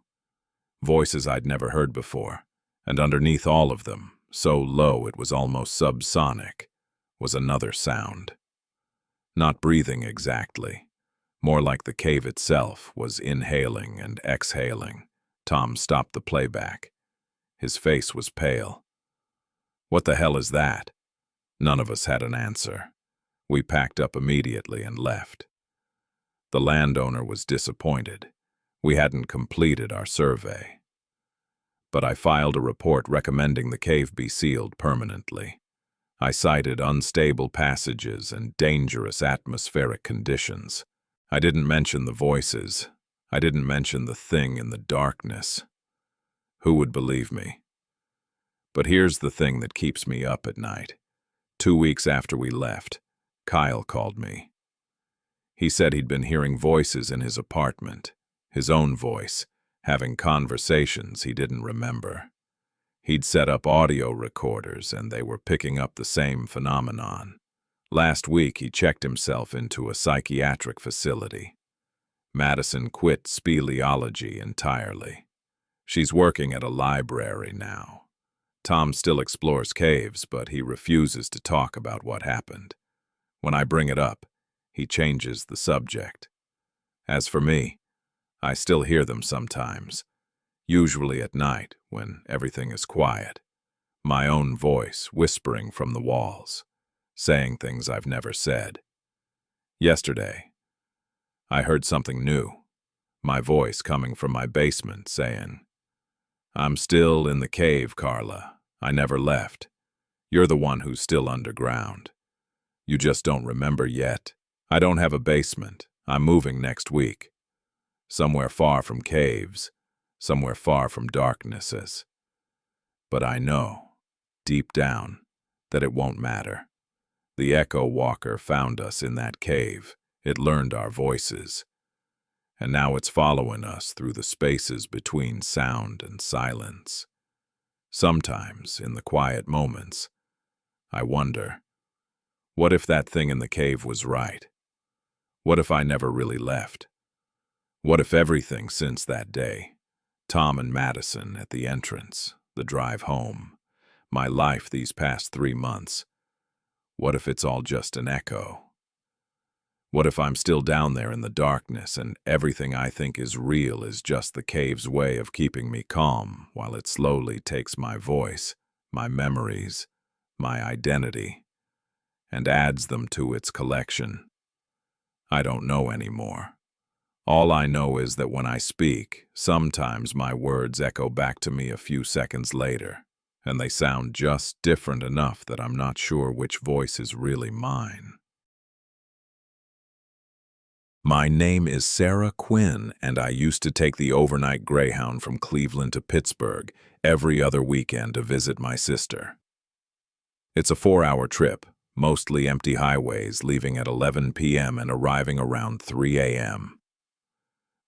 Voices I'd never heard before. And underneath all of them, so low it was almost subsonic, was another sound. Not breathing exactly. More like the cave itself was inhaling and exhaling. Tom stopped the playback. His face was pale. "What the hell is that?" None of us had an answer. We packed up immediately and left. The landowner was disappointed. We hadn't completed our survey. But I filed a report recommending the cave be sealed permanently. I cited unstable passages and dangerous atmospheric conditions. I didn't mention the voices. I didn't mention the thing in the darkness. Who would believe me? But here's the thing that keeps me up at night. 2 weeks after we left, Kyle called me. He said he'd been hearing voices in his apartment, his own voice, having conversations he didn't remember. He'd set up audio recorders and they were picking up the same phenomenon. Last week, he checked himself into a psychiatric facility. Madison quit speleology entirely. She's working at a library now. Tom still explores caves, but he refuses to talk about what happened. When I bring it up, he changes the subject. As for me, I still hear them sometimes, usually at night when everything is quiet. My own voice whispering from the walls, saying things I've never said. Yesterday, I heard something new, my voice coming from my basement saying, "I'm still in the cave, Carla. I never left. You're the one who's still underground. You just don't remember yet. I don't have a basement. I'm moving next week. Somewhere far from caves, somewhere far from darknesses. But I know, deep down, that it won't matter. The Echo Walker found us in that cave. It learned our voices. And now it's following us through the spaces between sound and silence. Sometimes, in the quiet moments, I wonder, what if that thing in the cave was right? What if I never really left? What if everything since that day, Tom and Madison at the entrance, the drive home, my life these past 3 months, what if it's all just an echo? What if I'm still down there in the darkness and everything I think is real is just the cave's way of keeping me calm while it slowly takes my voice, my memories, my identity, and adds them to its collection? I don't know anymore. All I know is that when I speak, sometimes my words echo back to me a few seconds later, and they sound just different enough that I'm not sure which voice is really mine. My name is Sarah Quinn, and I used to take the overnight Greyhound from Cleveland to Pittsburgh every other weekend to visit my sister. It's a 4-hour trip, mostly empty highways, leaving at 11 p.m. and arriving around 3 a.m.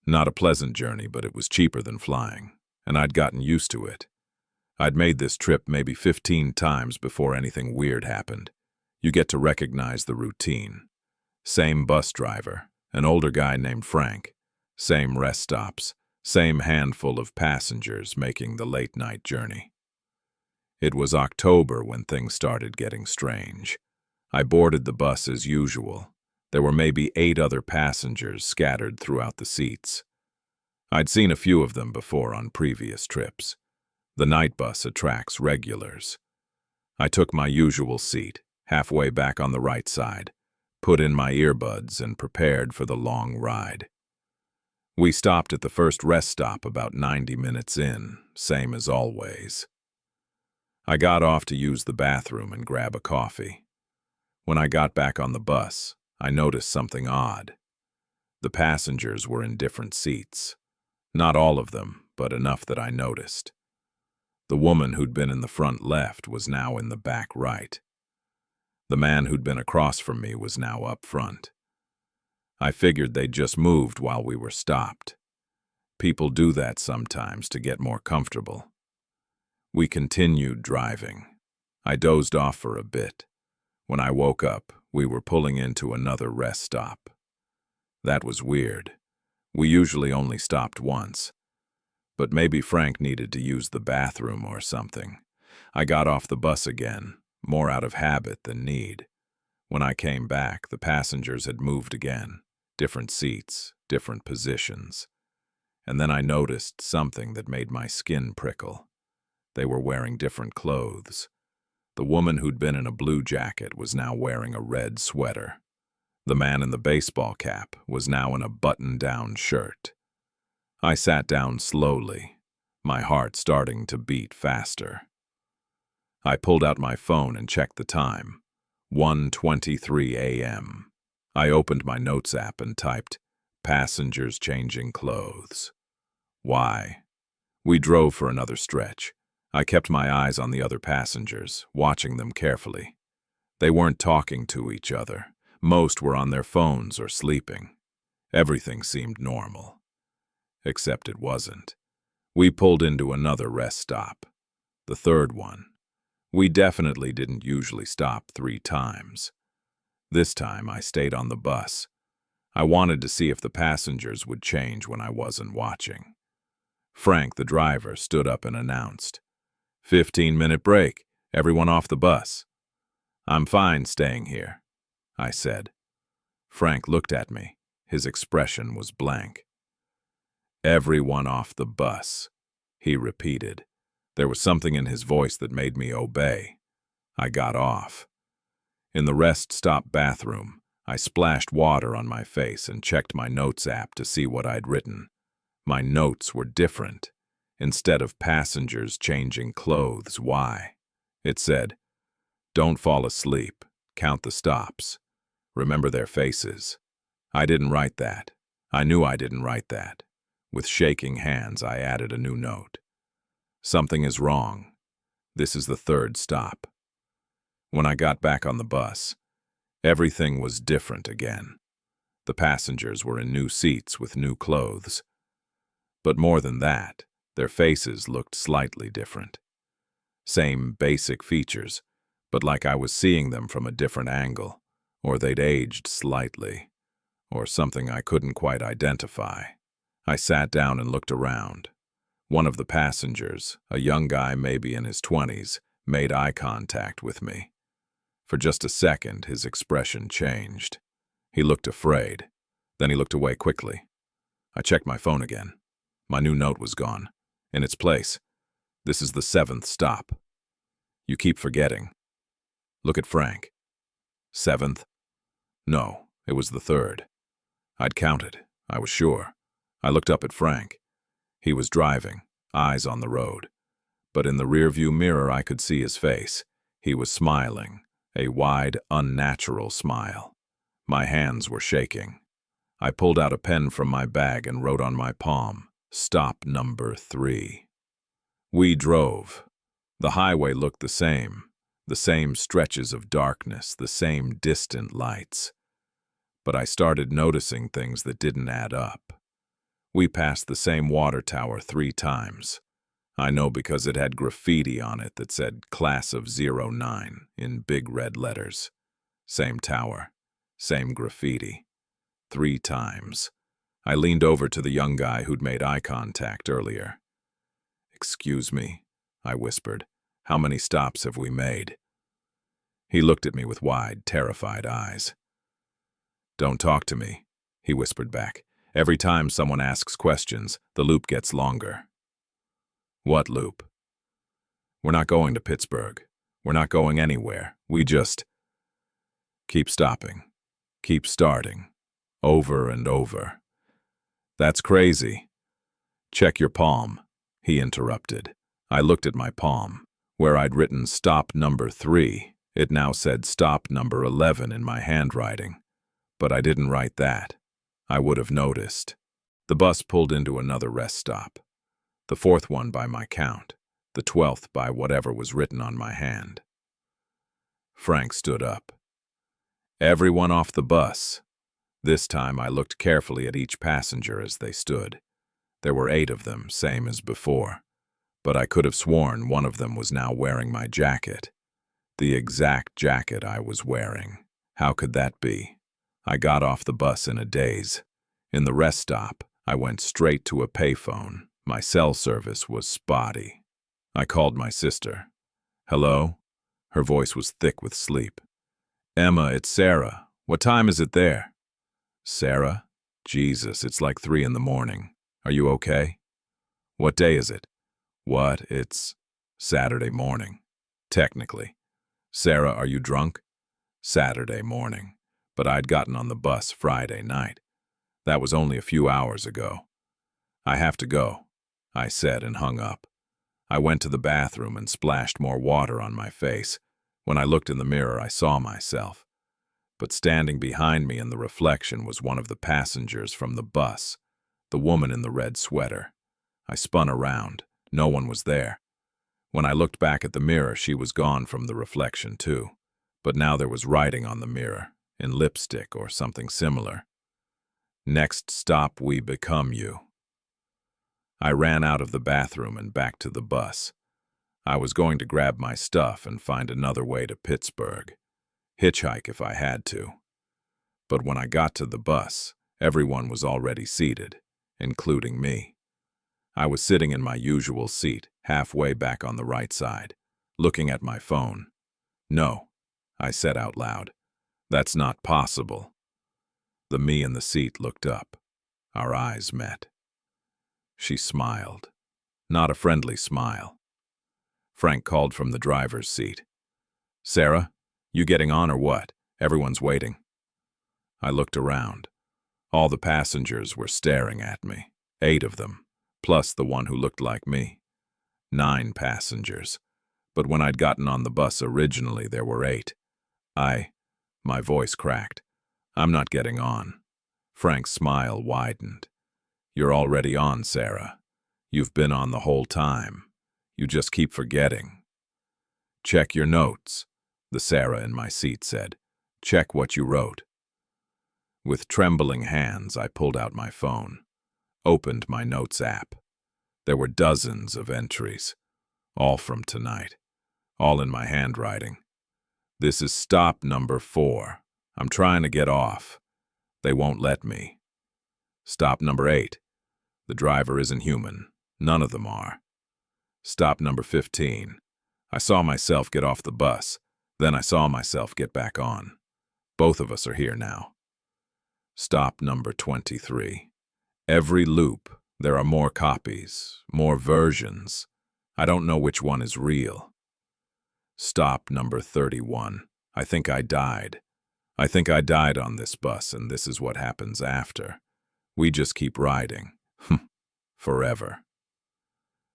Not a pleasant journey, but it was cheaper than flying, and I'd gotten used to it. I'd made this trip maybe 15 times before anything weird happened. You get to recognize the routine. Same bus driver, an older guy named Frank. Same rest stops, same handful of passengers making the late-night journey. It was October when things started getting strange. I boarded the bus as usual. There were maybe 8 other passengers scattered throughout the seats. I'd seen a few of them before on previous trips. The night bus attracts regulars. I took my usual seat, halfway back on the right side, put in my earbuds and prepared for the long ride. We stopped at the first rest stop about 90 minutes in, same as always. I got off to use the bathroom and grab a coffee. When I got back on the bus, I noticed something odd. The passengers were in different seats. Not all of them, but enough that I noticed. The woman who'd been in the front left was now in the back right. The man who'd been across from me was now up front. I figured they'd just moved while we were stopped. People do that sometimes to get more comfortable. We continued driving. I dozed off for a bit. When I woke up, we were pulling into another rest stop. That was weird. We usually only stopped once. But maybe Frank needed to use the bathroom or something. I got off the bus again, more out of habit than need. When I came back, the passengers had moved again. Different seats, different positions. And then I noticed something that made my skin prickle. They were wearing different clothes. The woman who'd been in a blue jacket was now wearing a red sweater. The man in the baseball cap was now in a button-down shirt. I sat down slowly, my heart starting to beat faster. I pulled out my phone and checked the time. 1:23 a.m. I opened my notes app and typed, "Passengers changing clothes." Why? We drove for another stretch. I kept my eyes on the other passengers, watching them carefully. They weren't talking to each other. Most were on their phones or sleeping. Everything seemed normal. Except it wasn't. We pulled into another rest stop. The third one. We definitely didn't usually stop 3 times. This time I stayed on the bus. I wanted to see if the passengers would change when I wasn't watching. Frank, the driver, stood up and announced, 15-minute break. Everyone off the bus. I'm fine staying here, I said. Frank looked at me. His expression was blank. Everyone off the bus, he repeated. There was something in his voice that made me obey. I got off. In the rest stop bathroom, I splashed water on my face and checked my notes app to see what I'd written. My notes were different. Instead of passengers changing clothes, why? It said, "Don't fall asleep. Count the stops. Remember their faces." I didn't write that. I knew I didn't write that. With shaking hands, I added a new note. Something is wrong. This is the third stop. When I got back on the bus, everything was different again. The passengers were in new seats with new clothes. But more than that, their faces looked slightly different. Same basic features, but like I was seeing them from a different angle, or they'd aged slightly, or something I couldn't quite identify. I sat down and looked around. One of the passengers, a young guy maybe in his 20s, made eye contact with me. For just a second, his expression changed. He looked afraid. Then he looked away quickly. I checked my phone again. My new note was gone. In its place, "This is the 7th stop. You keep forgetting." Look at Frank. 7th? No, it was the 3rd. I'd counted. I was sure. I looked up at Frank. He was driving, eyes on the road. But in the rearview mirror, I could see his face. He was smiling, a wide, unnatural smile. My hands were shaking. I pulled out a pen from my bag and wrote on my palm, "Stop number 3. We drove. The highway looked the same stretches of darkness, the same distant lights. But I started noticing things that didn't add up. We passed the same water tower 3 times. I know because it had graffiti on it that said Class of '09 in big red letters. Same tower, same graffiti. 3 times. I leaned over to the young guy who'd made eye contact earlier. "Excuse me," I whispered. "How many stops have we made?" He looked at me with wide, terrified eyes. "Don't talk to me," he whispered back. "Every time someone asks questions, the loop gets longer." "What loop?" "We're not going to Pittsburgh. We're not going anywhere. We just keep stopping, keep starting, over and over." "That's crazy." "Check your palm," he interrupted. I looked at my palm. Where I'd written stop number 3, it now said stop number 11 in my handwriting. But I didn't write that. I would have noticed. The bus pulled into another rest stop. The 4th one by my count. The 12th by whatever was written on my hand. Frank stood up. "Everyone off the bus." This time I looked carefully at each passenger as they stood. There were 8 of them, same as before. But I could have sworn one of them was now wearing my jacket. The exact jacket I was wearing. How could that be? I got off the bus in a daze. In the rest stop, I went straight to a payphone. My cell service was spotty. I called my sister. "Hello?" Her voice was thick with sleep. "Emma, it's Sarah. What time is it there?" "Sarah? Jesus, it's like 3 in the morning. Are you okay?" "What day is it?" "What? It's Saturday morning. Technically." "Sarah, are you drunk?" "Saturday morning. But I'd gotten on the bus Friday night. That was only a few hours ago." "I have to go," I said and hung up. I went to the bathroom and splashed more water on my face. When I looked in the mirror, I saw myself. But standing behind me in the reflection was one of the passengers from the bus, the woman in the red sweater. I spun around. No one was there. When I looked back at the mirror, she was gone from the reflection too. But now there was writing on the mirror, in lipstick or something similar. "Next stop, we become you." I ran out of the bathroom and back to the bus. I was going to grab my stuff and find another way to Pittsburgh. Hitchhike if I had to. But when I got to the bus, everyone was already seated, including me. I was sitting in my usual seat, halfway back on the right side, looking at my phone. "No," I said out loud. "That's not possible." The me in the seat looked up. Our eyes met. She smiled. Not a friendly smile. Frank called from the driver's seat. "Sarah, you getting on or what? Everyone's waiting." I looked around. All the passengers were staring at me. 8 of them, plus the one who looked like me. 9 passengers. But when I'd gotten on the bus originally, there were 8. My voice cracked. "I'm not getting on." Frank's smile widened. "You're already on, Sarah. You've been on the whole time. You just keep forgetting." "Check your notes," the Sarah in my seat said. "Check what you wrote." With trembling hands, I pulled out my phone, opened my notes app. There were dozens of entries, all from tonight, all in my handwriting. "This is stop number 4. I'm trying to get off. They won't let me." Stop number 8. "The driver isn't human. None of them are." Stop number 15. "I saw myself get off the bus. Then I saw myself get back on. Both of us are here now." Stop number 23. "Every loop, there are more copies, more versions. I don't know which one is real." Stop number 31. "I think I died. I think I died on this bus, and this is what happens after. We just keep riding. Forever."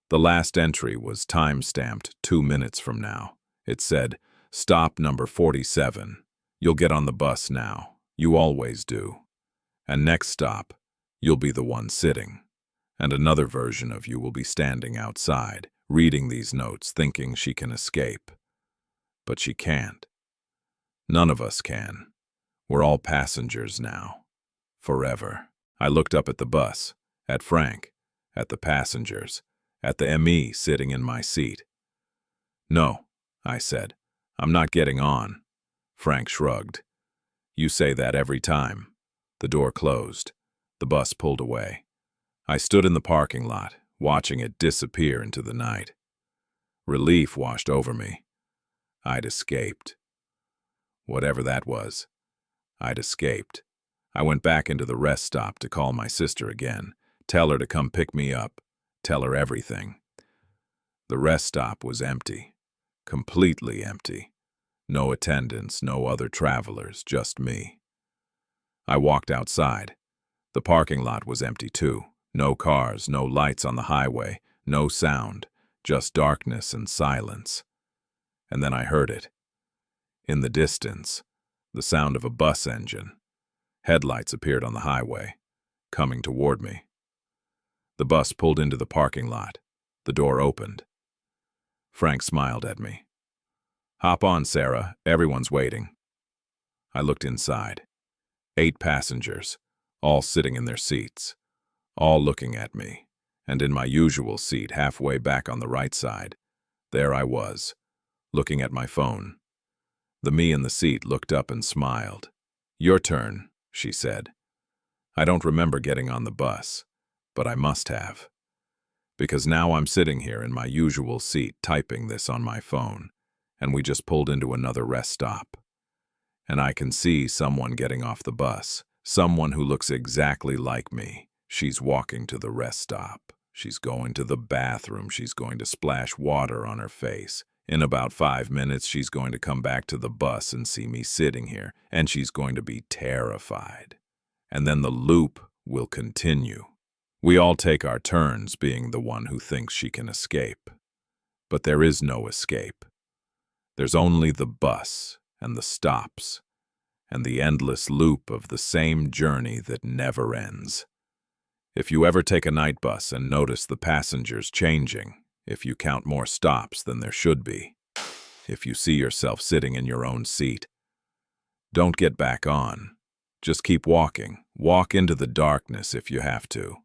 The last entry was time-stamped 2 minutes from now. It said, "Stop number 47. You'll get on the bus now. You always do. And next stop, you'll be the one sitting. And another version of you will be standing outside, reading these notes, thinking she can escape. But she can't. None of us can. We're all passengers now. Forever." I looked up at the bus, at Frank, at the passengers, at the ME sitting in my seat. "No," I said. "I'm not getting on." Frank shrugged. "You say that every time." The door closed. The bus pulled away. I stood in the parking lot, watching it disappear into the night. Relief washed over me. I'd escaped. Whatever that was, I'd escaped. I went back into the rest stop to call my sister again, tell her to come pick me up, tell her everything. The rest stop was empty, completely empty. No attendants, no other travelers, just me. I walked outside. The parking lot was empty too. No cars, no lights on the highway, no sound, just darkness and silence. And then I heard it. In the distance, the sound of a bus engine. Headlights appeared on the highway, coming toward me. The bus pulled into the parking lot. The door opened. Frank smiled at me. "Hop on, Sarah. Everyone's waiting." I looked inside. 8 passengers, all sitting in their seats, all looking at me, and in my usual seat halfway back on the right side, there I was, looking at my phone. The me in the seat looked up and smiled. "Your turn," she said. I don't remember getting on the bus, but I must have. Because now I'm sitting here in my usual seat typing this on my phone, and we just pulled into another rest stop. And I can see someone getting off the bus, someone who looks exactly like me. She's walking to the rest stop. She's going to the bathroom. She's going to splash water on her face. In about 5 minutes, she's going to come back to the bus and see me sitting here, and she's going to be terrified. And then the loop will continue. We all take our turns being the one who thinks she can escape. But there is no escape. There's only the bus and the stops, and the endless loop of the same journey that never ends. If you ever take a night bus and notice the passengers changing, if you count more stops than there should be, if you see yourself sitting in your own seat, don't get back on. Just keep walking. Walk into the darkness if you have to.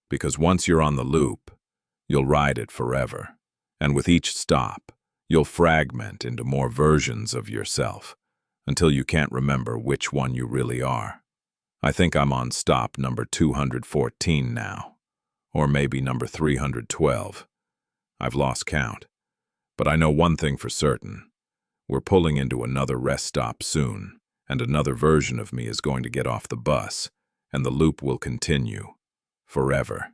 Because once you're on the loop, you'll ride it forever. And with each stop, you'll fragment into more versions of yourself until you can't remember which one you really are. I think I'm on stop number 214 now, Or maybe number 312. I've lost count. But I know one thing for certain. We're pulling into another rest stop soon, and another version of me is going to get off the bus, and the loop will continue. Forever.